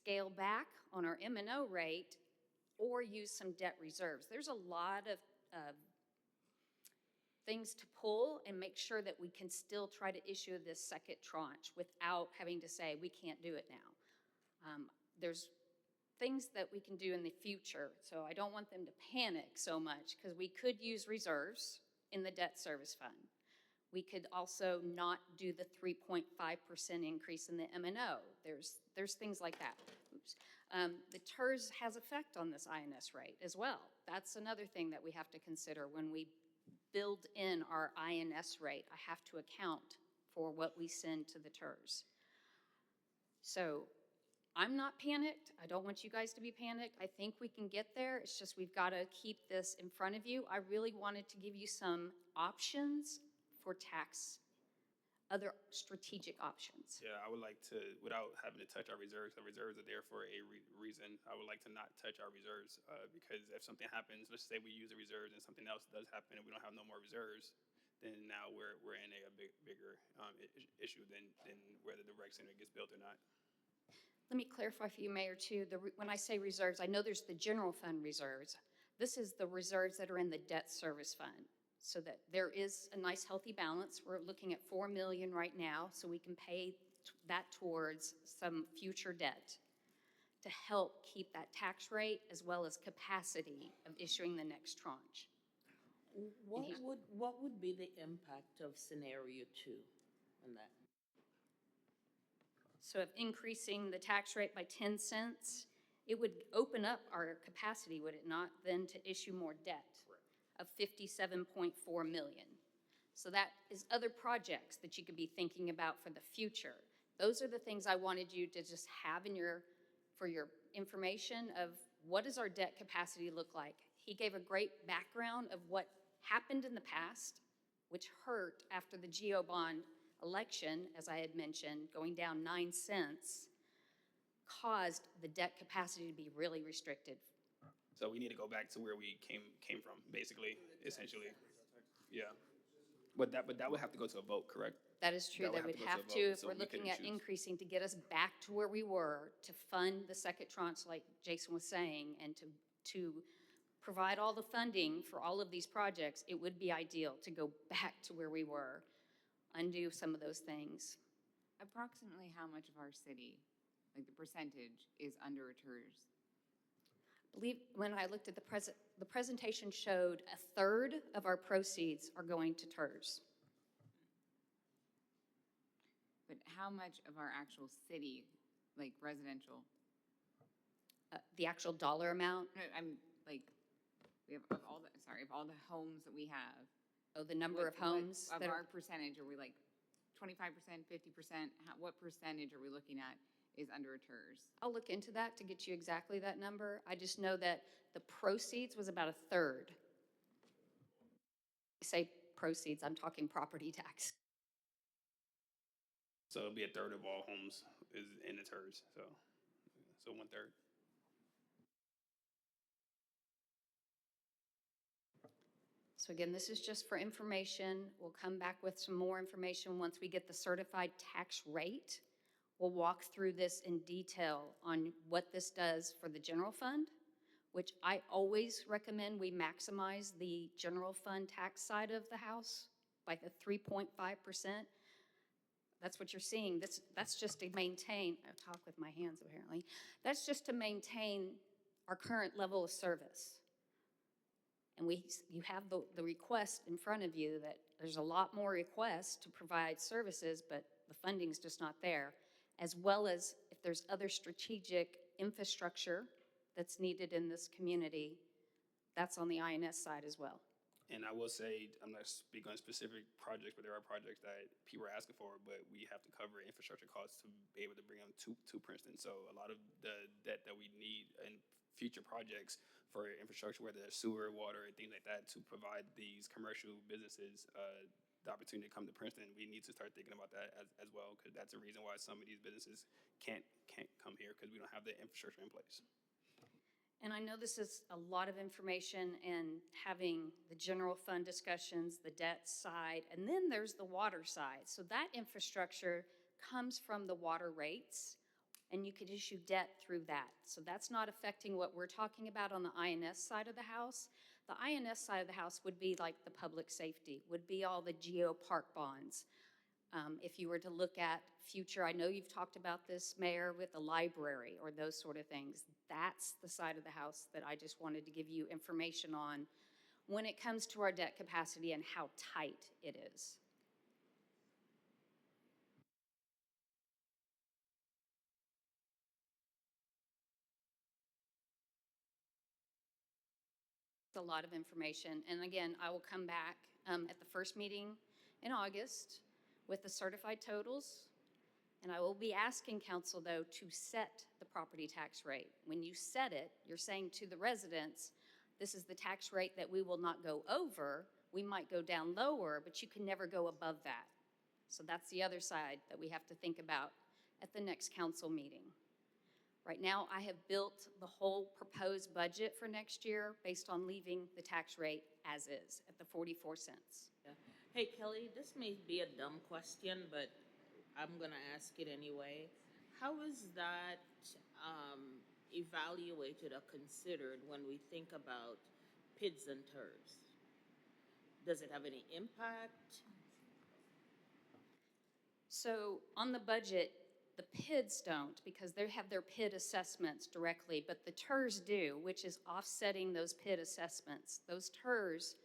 scale back on our M&O rate or use some debt reserves. There's a lot of things to pull and make sure that we can still try to issue this second tranche without having to say we can't do it now. There's things that we can do in the future, so I don't want them to panic so much, because we could use reserves in the debt service fund. We could also not do the 3.5% increase in the M&O. There's things like that. Oops. The TERS has effect on this INS rate as well. That's another thing that we have to consider when we build in our INS rate. I have to account for what we send to the TERS. So I'm not panicked. I don't want you guys to be panicked. I think we can get there. It's just we've got to keep this in front of you. I really wanted to give you some options for tax, other strategic options. Yeah, I would like to, without having to touch our reserves, the reserves are there for a reason. I would like to not touch our reserves because if something happens, let's say we use the reserves and something else does happen and we don't have no more reserves, then now we're in a bigger issue than whether the rec center gets built or not. Let me clarify for you, Mayor, too. When I say reserves, I know there's the general fund reserves. This is the reserves that are in the debt service fund, so that there is a nice healthy balance. We're looking at $4 million right now, so we can pay that towards some future debt to help keep that tax rate as well as capacity of issuing the next tranche. What would be the impact of scenario 2 on that? So of increasing the tax rate by 10 cents, it would open up our capacity, would it not, then to issue more debt of $57.4 million. So that is other projects that you could be thinking about for the future. Those are the things I wanted you to just have in for your information of what does our debt capacity look like. He gave a great background of what happened in the past, which hurt after the GO bond election, as I had mentioned, going down 9 cents, caused the debt capacity to be really restricted. So we need to go back to where we came from, basically, essentially. Yeah. But that would have to go to a vote, correct? That is true. That would have to, if we're looking at increasing, to get us back to where we were, to fund the second tranche, like Jason was saying, and to provide all the funding for all of these projects, it would be ideal to go back to where we were, undo some of those things. Approximately how much of our city, like the percentage, is under a TERS? I believe when I looked at the presentation showed a third of our proceeds are going to TERS. But how much of our actual city, like residential? The actual dollar amount? No, I'm like, we have all the homes that we have. Oh, the number of homes? Of our percentage, are we like 25%, 50%? What percentage are we looking at is under a TERS? I'll look into that to get you exactly that number. I just know that the proceeds was about a third. I say proceeds, I'm talking property tax. So it'll be a third of all homes is in the TERS, so 1/3. So again, this is just for information. We'll come back with some more information once we get the certified tax rate. We'll walk through this in detail on what this does for the general fund, which I always recommend we maximize the general fund tax side of the house by the 3.5%. That's what you're seeing. That's just to maintain, I talk with my hands apparently. That's just to maintain our current level of service. And you have the request in front of you that there's a lot more requests to provide services, but the funding's just not there, as well as if there's other strategic infrastructure that's needed in this community, that's on the INS side as well. And I will say, I'm not speaking on specific projects, but there are projects that people are asking for, but we have to cover infrastructure costs to be able to bring them to Princeton. So a lot of the debt that we need in future projects for infrastructure, whether it's sewer, water, and things like that, to provide these commercial businesses the opportunity to come to Princeton, we need to start thinking about that as well, because that's the reason why some of these businesses can't come here, because we don't have the infrastructure in place. And I know this is a lot of information, and having the general fund discussions, the debt side, and then there's the water side. So that infrastructure comes from the water rates and you could issue debt through that. So that's not affecting what we're talking about on the INS side of the house. The INS side of the house would be like the public safety, would be all the geo park bonds. If you were to look at future, I know you've talked about this, Mayor, with the library or those sort of things. That's the side of the house that I just wanted to give you information on when it comes to our debt capacity and how tight it is. It's a lot of information. And again, I will come back at the first meeting in August with the certified totals. And I will be asking council, though, to set the property tax rate. When you set it, you're saying to the residents, this is the tax rate that we will not go over. We might go down lower, but you can never go above that. So that's the other side that we have to think about at the next council meeting. Right now, I have built the whole proposed budget for next year based on leaving the tax rate as is at the 44 cents. Yeah. Hey, Kelly, this may be a dumb question, but I'm going to ask it anyway. How is that evaluated or considered when we think about PIDs and TERS? Does it have any impact? So on the budget, the PIDs don't because they have their PID assessments directly, but the TERS do, which is offsetting those PID assessments. Those TERS,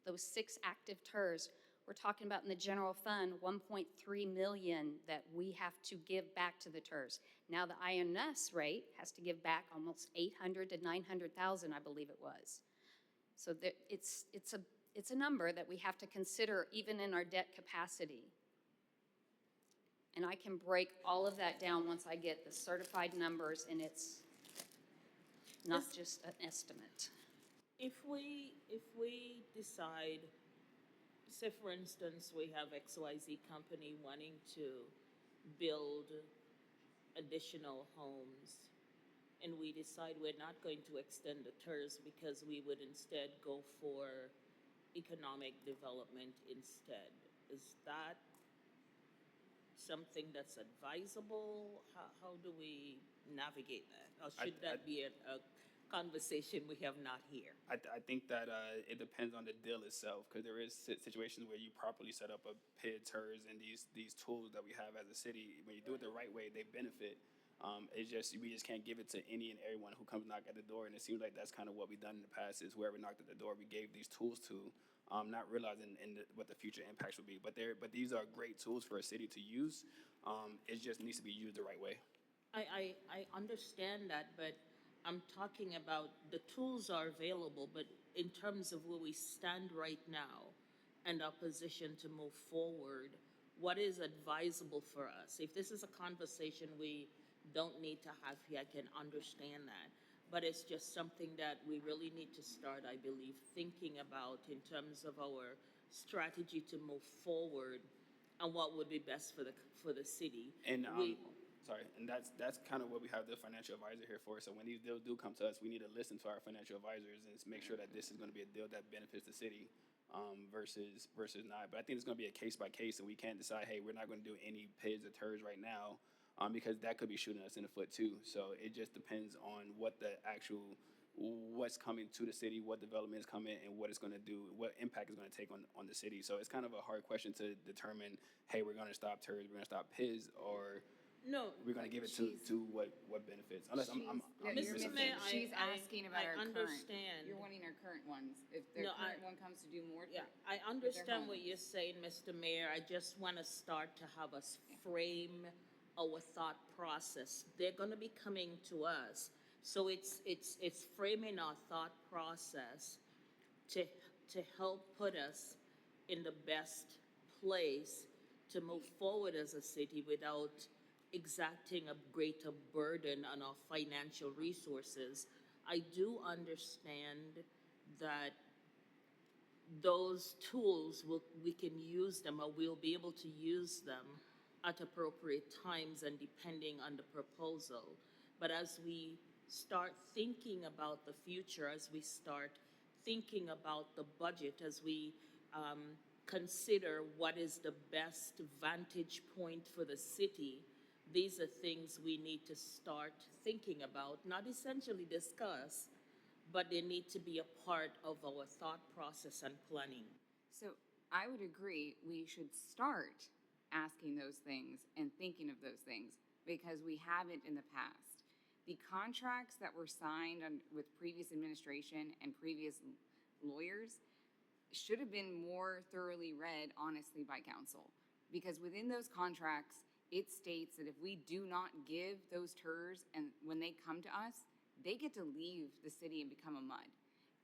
those 6 active TERS, we're talking about in the general fund, 1.3 million that we have to give back to the TERS. Now the INS rate has to give back almost 800 to 900,000, I believe it was. So it's a number that we have to consider even in our debt capacity. And I can break all of that down once I get the certified numbers and it's not just an estimate. If we decide, say for instance, we have XYZ company wanting to build additional homes, and we decide we're not going to extend the TERS because we would instead go for economic development instead. Is that something that's advisable? How do we navigate that? Or should that be a conversation we have not here? I think that it depends on the deal itself, because there is situations where you properly set up a PID, TERS, and these tools that we have as a city. When you do it the right way, they benefit. It's just we just can't give it to any and everyone who comes knock at the door, and it seems like that's kind of what we've done in the past. Is whoever knocked at the door, we gave these tools to, not realizing what the future impacts would be. But these are great tools for a city to use. It just needs to be used the right way. I understand that, but I'm talking about the tools are available, but in terms of where we stand right now and our position to move forward, what is advisable for us? If this is a conversation we don't need to have here, I can understand that. But it's just something that we really need to start, I believe, thinking about in terms of our strategy to move forward and what would be best for the city. And that's kind of what we have the financial advisor here for. So when these deals do come to us, we need to listen to our financial advisors and make sure that this is going to be a deal that benefits the city, versus not. But I think it's going to be a case by case, and we can't decide, hey, we're not going to do any PIDs or TERS right now, because that could be shooting us in the foot too. So it just depends on what's coming to the city, what development is coming, and what it's going to do, what impact it's going to take on the city. So it's kind of a hard question to determine, hey, we're going to stop TERS, we're going to stop PIDs, or no, we're going to give it to what benefits. Unless I'm Mr. Mayor, She's asking about I our understand. current. You're wanting our current ones. If the current one comes to do more. Yeah, I understand what you're saying, Mr. Mayor. I just want to start to have us frame our thought process. They're going to be coming to us. So it's framing our thought process to help put us in the best place to move forward as a city without exacting a greater burden on our financial resources. I do understand that those tools, we can use them, or we'll be able to use them at appropriate times and depending on the proposal. But as we start thinking about the future, as we start thinking about the budget, as we consider what is the best vantage point for the city, these are things we need to start thinking about, not essentially discuss, but they need to be a part of our thought process and planning. So I would agree, we should start asking those things and thinking of those things because we haven't in the past. The contracts that were signed with previous administration and previous lawyers should have been more thoroughly read honestly by council. Because within those contracts, it states that if we do not give those TERS and when they come to us, they get to leave the city and become a MUD.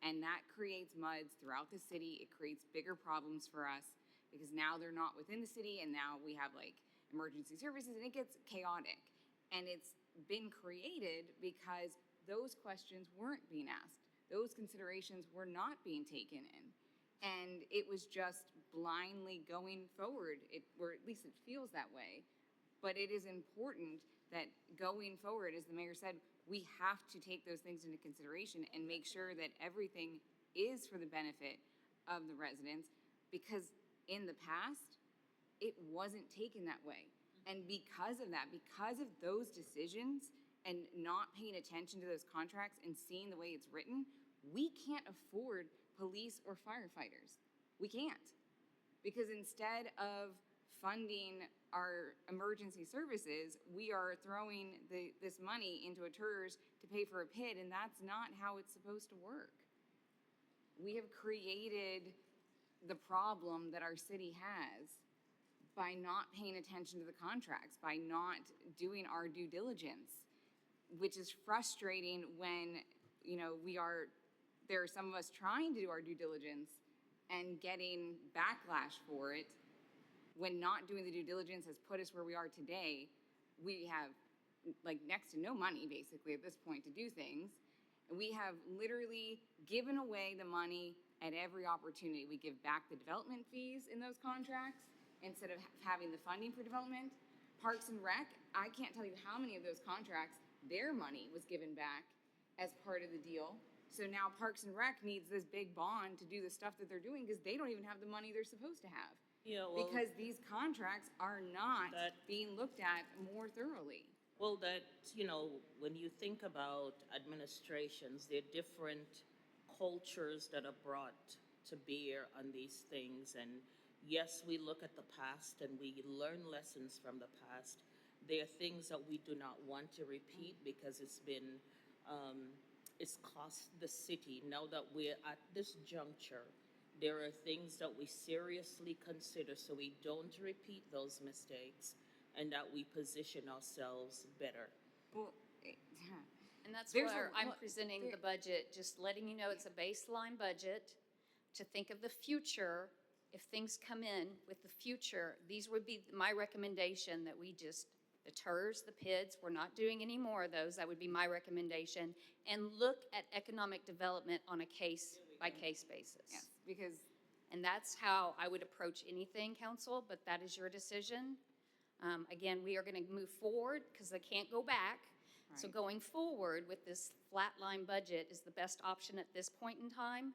And that creates MUDs throughout the city. It creates bigger problems for us because now they're not within the city and now we have like emergency services and it gets chaotic. And it's been created because those questions weren't being asked. Those considerations were not being taken in. And it was just blindly going forward, or at least it feels that way. But it is important that going forward, as the mayor said, we have to take those things into consideration and make sure that everything is for the benefit of the residents, because in the past, it wasn't taken that way. And because of that, because of those decisions and not paying attention to those contracts and seeing the way it's written, we can't afford police or firefighters. We can't. Because instead of funding our emergency services, we are throwing this money into a TERS to pay for a PID, and that's not how it's supposed to work. We have created the problem that our city has by not paying attention to the contracts, by not doing our due diligence, which is frustrating when, there are some of us trying to do our due diligence and getting backlash for it. When not doing the due diligence has put us where we are today, we have like next to no money basically at this point to do things. And we have literally given away the money at every opportunity. We give back the development fees in those contracts instead of having the funding for development. Parks and Rec, I can't tell you how many of those contracts, their money was given back as part of the deal. So now Parks and Rec needs this big bond to do the stuff that they're doing because they don't even have the money they're supposed to have. Yeah, well, because these contracts are not being looked at more thoroughly. well, when you think about administrations, there are different cultures that are brought to bear on these things. And yes, we look at the past and we learn lessons from the past. There are things that we do not want to repeat because it's cost the city. Now that we're at this juncture, there are things that we seriously consider so we don't repeat those mistakes and that we position ourselves better. Well, And that's There's where a- I'm well, presenting there- the budget, just letting you know it's a baseline budget to think of the future. If things come in with the future, these would be my recommendation that the TERS, the PIDs, we're not doing any more of those. That would be my recommendation. And look at economic development on a case-by-case basis. yes, because And that's how I would approach anything, council, but that is your decision. Again, we are going to move forward because they can't go back. So Right. going forward with this flatline budget is the best option at this point in time.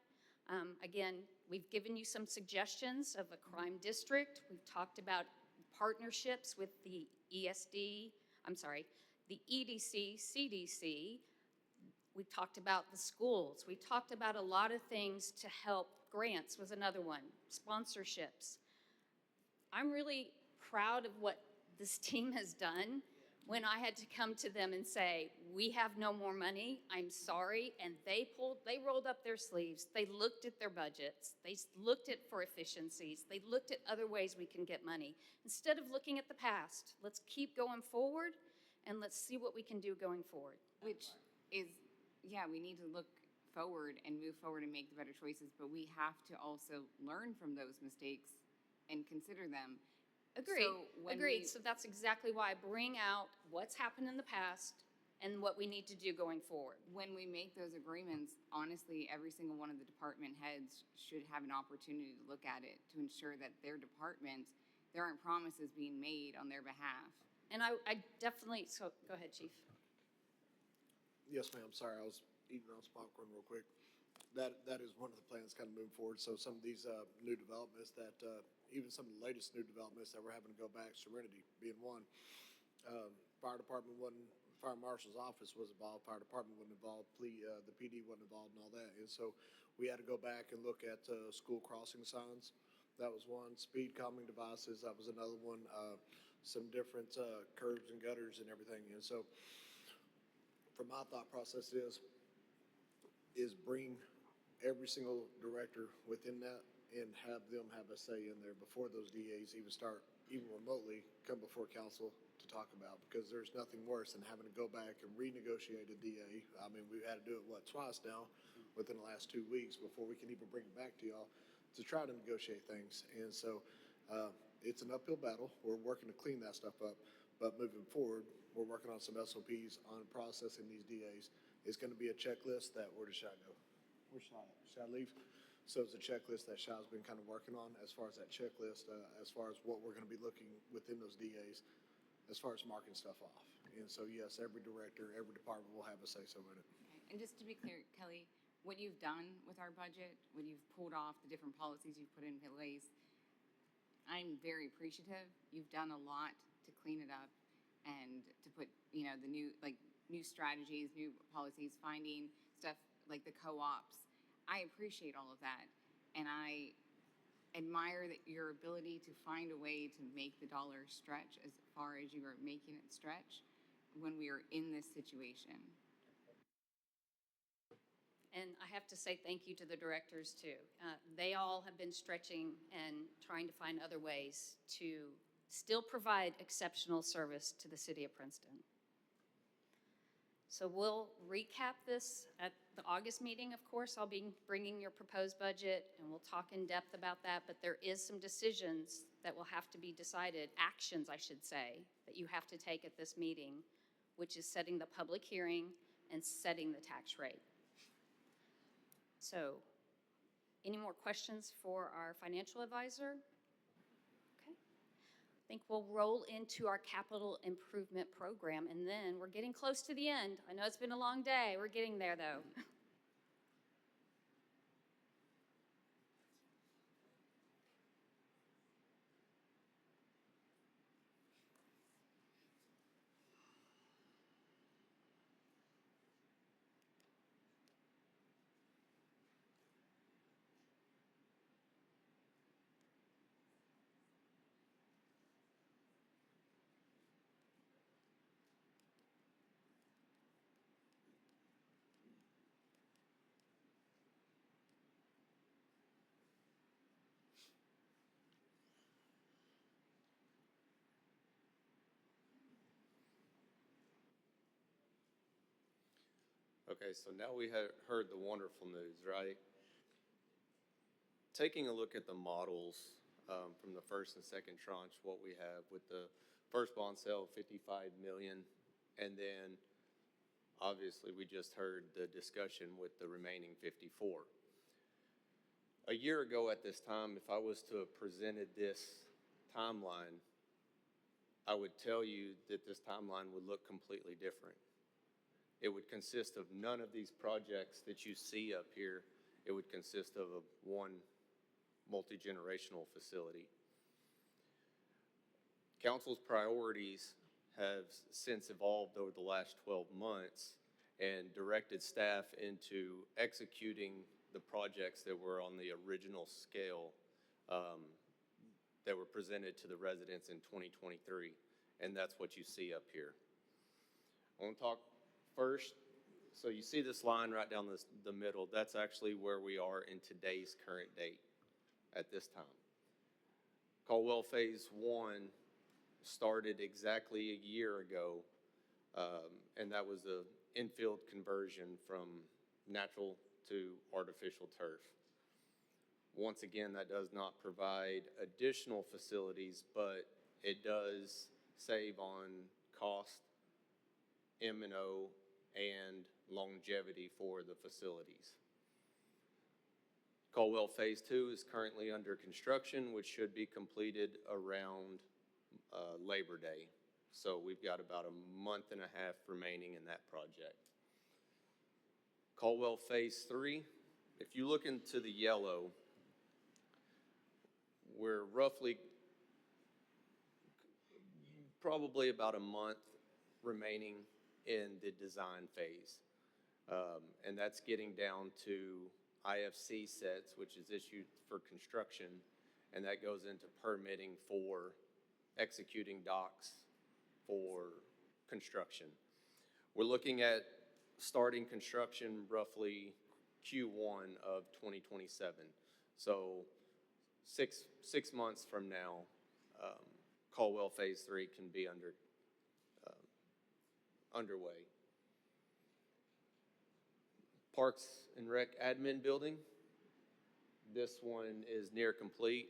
Again, we've given you some suggestions of a crime district. We've talked about partnerships with the the EDC, CDC. We talked about the schools. We talked about a lot of things to help. Grants was another one, sponsorships. I'm really proud of what this team has done. When I had to come to them and say, we have no more money, I'm sorry, and they rolled up their sleeves. They looked at their budgets. They looked at for efficiencies. They looked at other ways we can get money. Instead of looking at the past, let's keep going forward and let's see what we can do going forward. which is, we need to look forward and move forward and make the better choices, but we have to also learn from those mistakes and consider them. Agreed, So when agreed. we- So that's exactly why I bring out what's happened in the past and what we need to do going forward. When we make those agreements, honestly, every single one of the department heads should have an opportunity to look at it to ensure that their department, there aren't promises being made on their behalf. And I definitely, so go ahead, Chief. Yes, ma'am. Sorry, I was eating on some popcorn real quick. That is one of the plans kind of moving forward. So some of these new developments that, even some of the latest new developments that we're having to go back, Serenity being one, Fire department wasn't, fire marshal's office was involved, fire department wasn't involved, the PD wasn't involved and all that. And so we had to go back and look at, school crossing signs. That was one. Speed calming devices, that was another one. Some different, curbs and gutters and everything. And so from my thought process is bring every single director within that and have them have a say in there before those DAs even start, even remotely, come before council to talk about, because there's nothing worse than having to go back and renegotiate a DA. I mean, we've had to do it, twice now within the last 2 weeks before we can even bring it back to y'all to try to negotiate things. And so, it's an uphill battle. We're working to clean that stuff up, but moving forward, we're working on some SOPs on processing these DAs. It's gonna be a checklist that, where does Shai go? Where's Shai? Shai leave? So it's a checklist that Shai's been kind of working on as far as that checklist, as far as what we're gonna be looking within those DAs, as far as marking stuff off. And so, yes, every director, every department will have a say-so in it. Okay. And just to be clear, Kelly, what you've done with our budget, when you've pulled off the different policies you've put in place, I'm very appreciative. You've done a lot to clean it up and to put, the new strategies, new policies, finding stuff like the co-ops. I appreciate all of that. And I admire that your ability to find a way to make the dollar stretch as far as you are making it stretch when we are in this situation. And I have to say thank you to the directors too. They all have been stretching and trying to find other ways to still provide exceptional service to the city of Princeton. So we'll recap this at the August meeting. Of course, I'll be bringing your proposed budget and we'll talk in depth about that, but there is some decisions that will have to be decided, actions I should say, that you have to take at this meeting, which is setting the public hearing and setting the tax rate. So, any more questions for our financial advisor? Okay. I think we'll roll into our capital improvement program, and then we're getting close to the end. I know it's been a long day. We're getting there, though. Okay, so now we have heard the wonderful news, right? Taking a look at the models from the first and second tranche, what we have with the first bond sale, 55 million, and then obviously we just heard the discussion with the remaining 54. A year ago at this time, if I was to have presented this timeline, I would tell you that this timeline would look completely different. It would consist of none of these projects that you see up here. It would consist of one multi-generational facility. Council's priorities have since evolved over the last 12 months and directed staff into executing the projects that were on the original scale that were presented to the residents in 2023. And that's what you see up here. I want to talk first, so you see this line right down the middle. That's actually where we are in today's current date at this time. Caldwell Phase 1 started exactly a year ago, and that was the infield conversion from natural to artificial turf. Once again, that does not provide additional facilities, but it does save on cost, M&O, and longevity for the facilities. Caldwell Phase 2 is currently under construction, which should be completed around Labor Day. So we've got about a month and a half remaining in that project. Caldwell Phase 3, if you look into the yellow, we're roughly probably about a month remaining in the design phase. And that's getting down to IFC sets, which is issued for construction, and that goes into permitting for executing docks for construction. We're looking at starting construction roughly Q1 of 2027. So six months from now, Caldwell Phase 3 can be underway. Parks and Rec Admin Building. This one is near complete.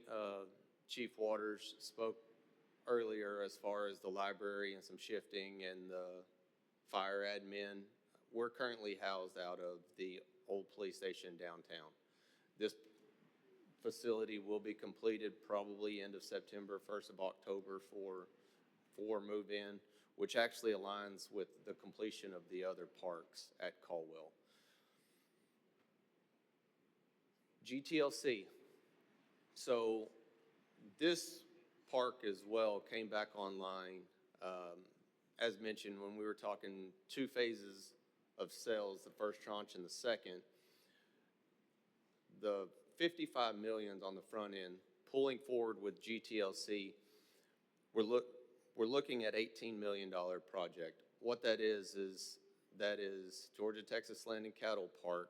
Chief Waters spoke earlier as far as the library and some shifting and the fire admin. We're currently housed out of the old police station downtown. This facility will be completed probably end of September, 1st of October for move-in, which actually aligns with the completion of the other parks at Caldwell. GTLC. So this park as well came back online, as mentioned, when we were talking 2 phases of sales, the first tranche and the second. The 55 million on the front end, pulling forward with GTLC, we're looking at $18 million project. What that is Georgia Texas Land and Cattle Park,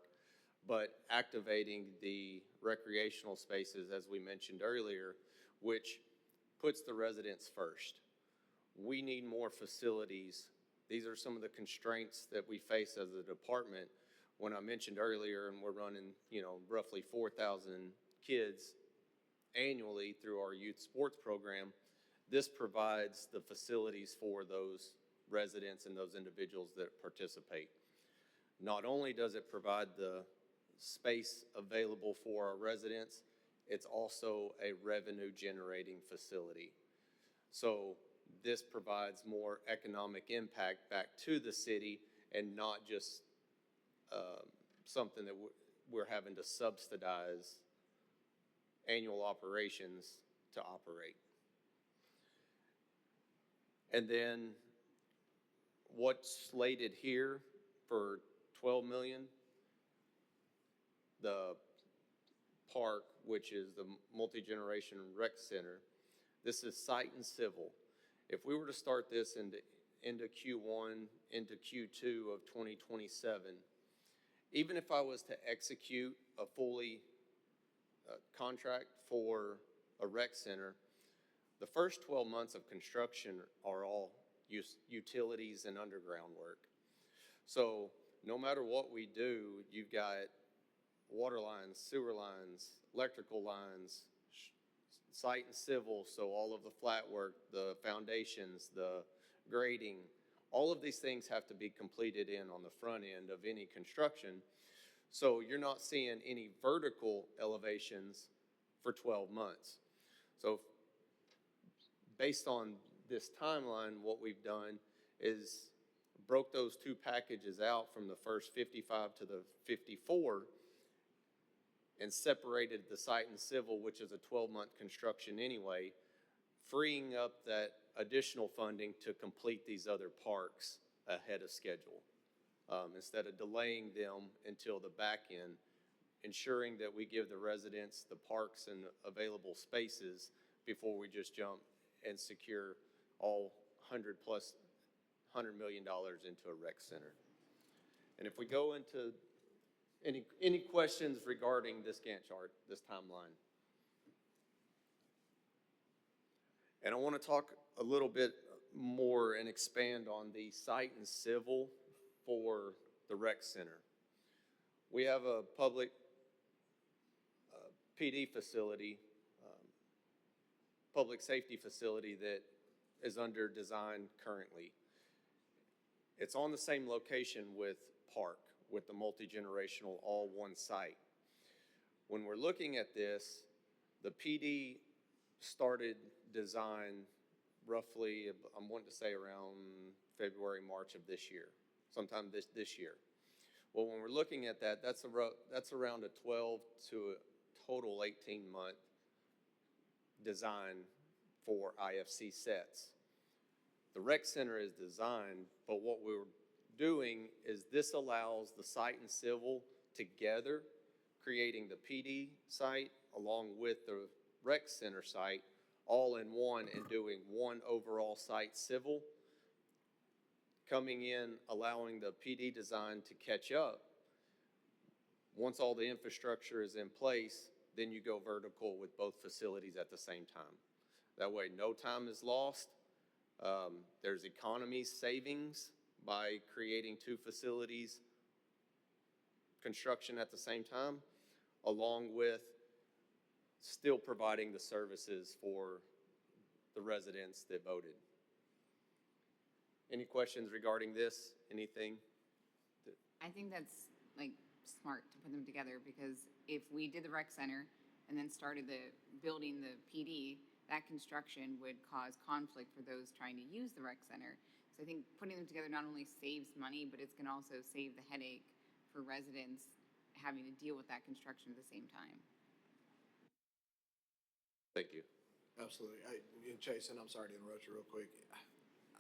but activating the recreational spaces, as we mentioned earlier, which puts the residents first. We need more facilities. These are some of the constraints that we face as a department. When I mentioned earlier, and we're running, roughly 4,000 kids annually through our youth sports program, this provides the facilities for those residents and those individuals that participate. Not only does it provide the space available for our residents, it's also a revenue generating facility. So this provides more economic impact back to the city and not just something that we're having to subsidize annual operations to operate. And then what's slated here for 12 million, the park, which is the multi-generation rec center, this is site and civil. If we were to start this into Q1, into Q2 of 2027, even if I was to execute a fully contract for a rec center, the first 12 months of construction are all utilities and underground work. So no matter what we do, you've got water lines, sewer lines, electrical lines, site and civil, so all of the flat work, the foundations, the grading, all of these things have to be completed on the front end of any construction. So you're not seeing any vertical elevations for 12 months. So based on this timeline, what we've done is broke those 2 packages out from the first 55 to the 54 and separated the site and civil, which is a 12-month construction anyway, freeing up that additional funding to complete these other parks ahead of schedule. Instead of delaying them until the back end, ensuring that we give the residents the parks and available spaces before we just jump and secure all $100 million into a rec center. And if we go into any questions regarding this Gantt chart, this timeline? And I want to talk a little bit more and expand on the site and civil for the rec center. We have a public PD facility, public safety facility that is under design currently. It's on the same location with Park, with the multi-generational all one site. When we're looking at this, the PD started design roughly, I'm wanting to say around February, March of this year, sometime this year. Well, when we're looking at that, that's around a 12 to a total 18-month design for IFC sets. The rec center is designed, but what we're doing is this allows the site and civil together, creating the PD site along with the rec center site, all in one and doing one overall site civil, coming in, allowing the PD design to catch up. Once all the infrastructure is in place, then you go vertical with both facilities at the same time. That way, no time is lost. There's economy savings by creating two facilities construction at the same time, along with still providing the services for the residents that voted. Any questions regarding this? Anything? I think that's like smart to put them together, because if we did the rec center and then started building the PD, that construction would cause conflict for those trying to use the rec center. So I think putting them together not only saves money, but it's gonna also save the headache for residents having to deal with that construction at the same time. Thank you. Absolutely. And Chase, and I'm sorry to interrupt you real quick.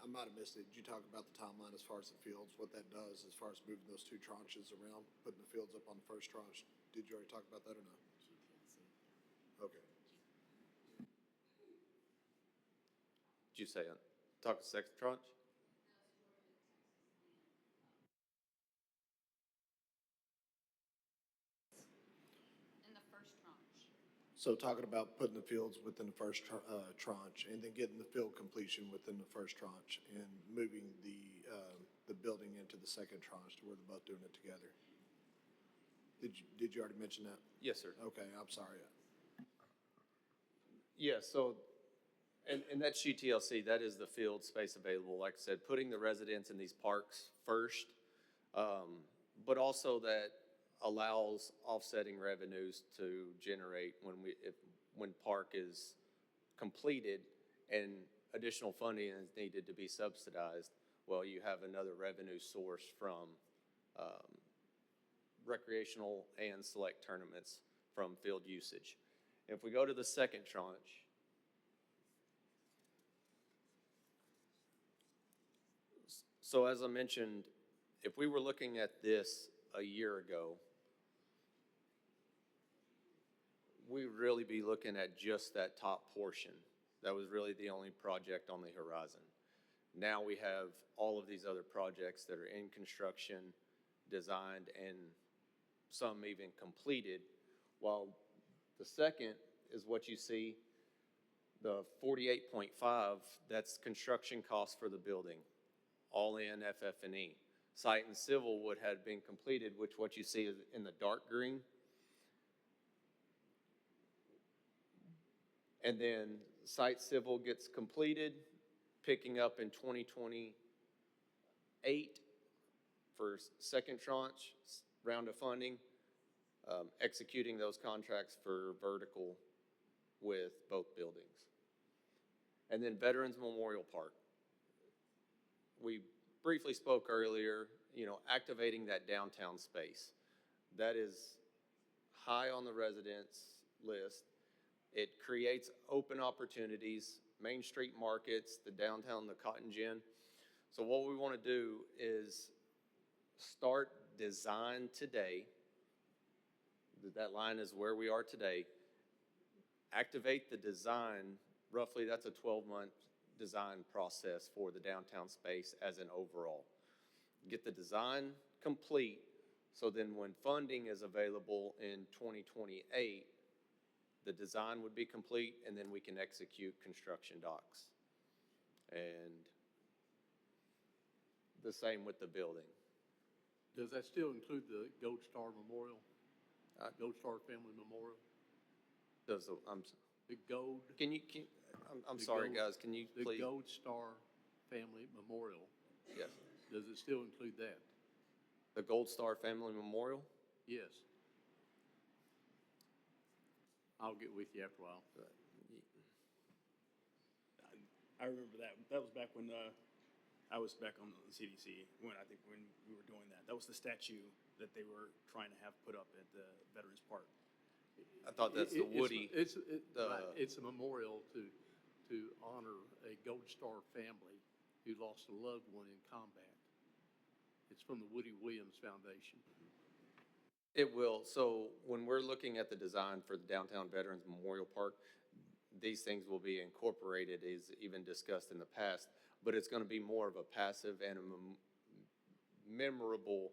I might have missed it. Did you talk about the timeline as far as the fields, what that does as far as moving those two tranches around, putting the fields up on the first tranche? Did you already talk about that or no? Okay. Did you say, talk to second tranche? In the first tranche. So talking about putting the fields within the first tranche and then getting the field completion within the first tranche and moving the building into the second tranche to where they're both doing it together. Did you already mention that? Yes, sir. Okay, I'm sorry. Yeah, so, and that's GTLC, that is the field space available. Like I said, putting the residents in these parks first, but also that allows offsetting revenues to generate when park is completed and additional funding is needed to be subsidized. Well, you have another revenue source from recreational and select tournaments from field usage. If we go to the second tranche, so as I mentioned, if we were looking at this a year ago, we'd really be looking at just that top portion. That was really the only project on the horizon. Now we have all of these other projects that are in construction, designed, and some even completed, while the second is what you see, the 48.5, that's construction costs for the building, all in FF&E. Site and civil would have been completed, which what you see is in the dark green. And then site civil gets completed, picking up in 2028 for second tranche round of funding, executing those contracts for vertical with both buildings. And then Veterans Memorial Park. We briefly spoke earlier, activating that downtown space. That is high on the residents list. It creates open opportunities, Main Street markets, the downtown, the Cotton Gin. So what we want to do is start design today. That line is where we are today. Activate the design, roughly that's a 12-month design process for the downtown space as an overall. Get the design complete, so then when funding is available in 2028, the design would be complete, and then we can execute construction docs. And the same with the building. Does that still include the Gold Star Memorial? Gold Star Family Memorial? The gold? I'm The sorry, Gold- guys, can you The please? Gold Star Family Memorial, Yes. does it still include that? The Gold Star Family Memorial? Yes. I'll get with you after a while. I remember that. That was back when I was back on the CDC when we were doing that. That was the statue that they were trying to have put up at the Veterans Park. I thought that's the Woody. It's a memorial to honor a Gold Star family who lost a loved one in combat. It's from the Woody Williams Foundation. It will. So when we're looking at the design for the Downtown Veterans Memorial Park, these things will be incorporated, as even discussed in the past, but it's going to be more of a passive and a memorable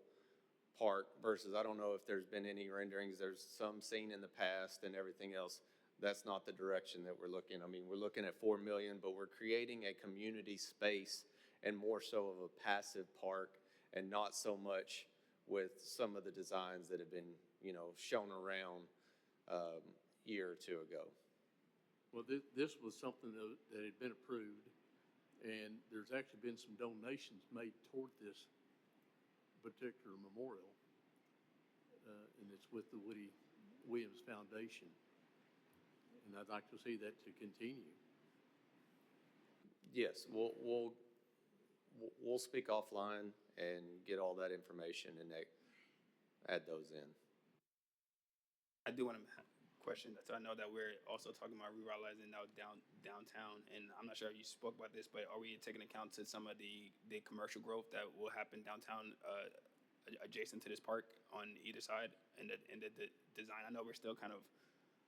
park versus, I don't know if there's been any renderings, there's some seen in the past and everything else. That's not the direction that we're looking. I mean, we're looking at 4 million, but we're creating a community space and more so of a passive park and not so much with some of the designs that have been, shown around year or two ago. Well, this was something that had been approved, and there's actually been some donations made toward this particular memorial, and it's with the Woody Williams Foundation. And I'd like to see that to continue. Yes, we'll speak offline and get all that information and add those in. I do want to question, so I know that we're also talking about revitalizing now downtown, and I'm not sure if you spoke about this, but are we taking account to some of the commercial growth that will happen downtown adjacent to this park on either side and the design? I know we're still kind of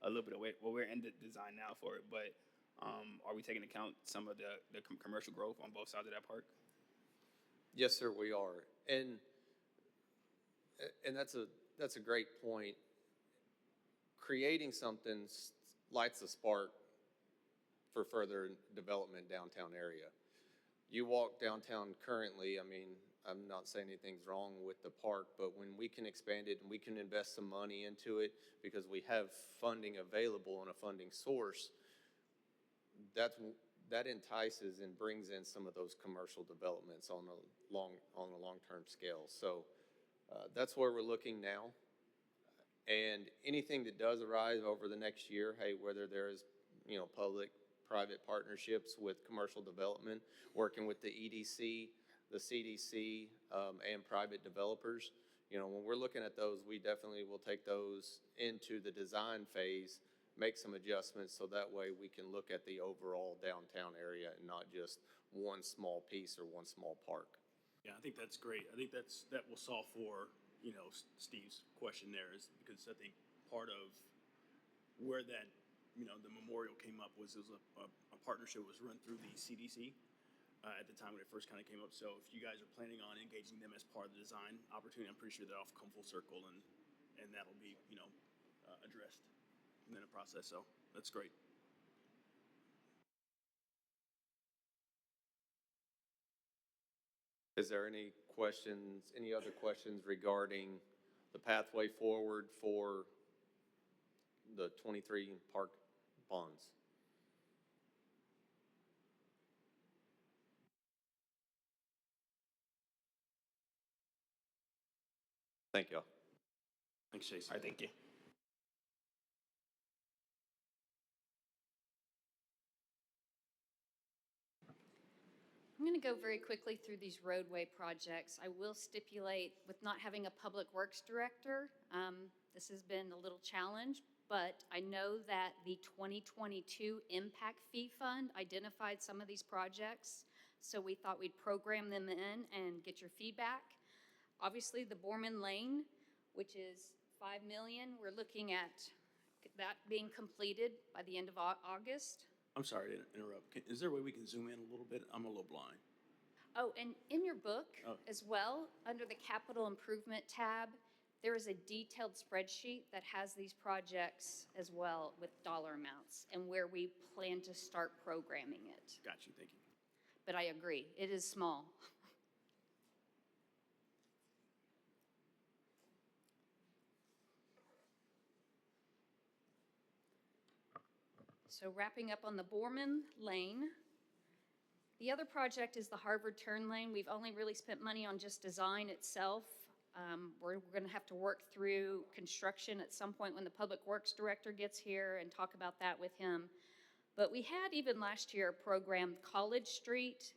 a little bit away. Well, we're in the design now for it, but are we taking account some of the commercial growth on both sides of that park? Yes, sir, we are. And that's a great point. Creating something lights a spark for further development downtown area. You walk downtown currently, I mean, I'm not saying anything's wrong with the park, but when we can expand it and we can invest some money into it because we have funding available and a funding source, that entices and brings in some of those commercial developments on a long-term scale. So that's where we're looking now. And anything that does arise over the next year, hey, whether there is, public-private partnerships with commercial development, working with the EDC, the CDC, and private developers, when we're looking at those, we definitely will take those into the design phase, make some adjustments so that way we can look at the overall downtown area and not just one small piece or one small park. Yeah, I think that's great. I think that will solve for, Steve's question there, is because I think part of where that, the memorial came up was a partnership was run through the CDC at the time when it first kind of came up. So if you guys are planning on engaging them as part of the design opportunity, I'm pretty sure that'll come full circle and that'll be, addressed in the process. So that's great. Is there any other questions regarding the pathway forward for the 23 park bonds? Thank you. Thanks, Jason. All right, thank you. I'm going to go very quickly through these roadway projects. I will stipulate with not having a public works director, this has been a little challenge, but I know that the 2022 impact fee fund identified some of these projects, so we thought we'd program them in and get your feedback. Obviously, the Borman Lane, which is $5 million, we're looking at that being completed by the end of August. I'm sorry to interrupt. Is there a way we can zoom in a little bit? I'm a little blind. Oh, and in your book Oh. as well, under the capital improvement tab, there is a detailed spreadsheet that has these projects as well with dollar amounts and where we plan to start programming it. Got you. Thank you. But I agree, it is small. So wrapping up on the Borman Lane. The other project is the Harvard Turn Lane. We've only really spent money on just design itself. We're going to have to work through construction at some point when the Public Works Director gets here and talk about that with him. But we had even last year programmed College Street,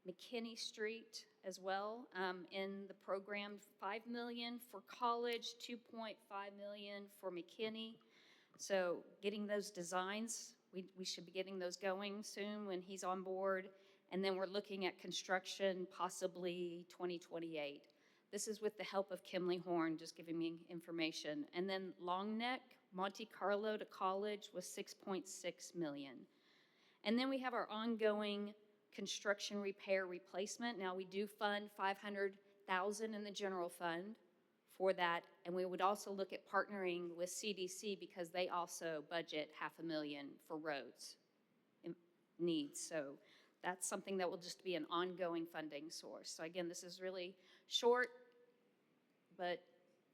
McKinney Street as well in the program. $5 million for College, $2.5 million for McKinney. So getting those designs, we should be getting those going soon when he's on board. And then we're looking at construction possibly 2028. This is with the help of Kimley Horn, just giving me information. And then Long Neck, Monte Carlo to College was 6.6 million. And then we have our ongoing construction repair replacement. Now we do fund 500,000 in the general fund for that, and we would also look at partnering with CDC because they also budget $500,000 for roads needs. So that's something that will just be an ongoing funding source. So again, this is really short, but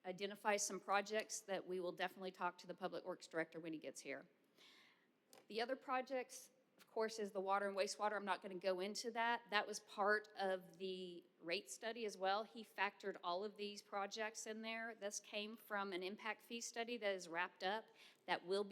identifies some projects that we will definitely talk to the Public Works Director when he gets here. The other projects, of course, is the water and wastewater. I'm not going to go into that. That was part of the rate study as well. He factored all of these projects in there. This came from an impact fee study that is wrapped up that will be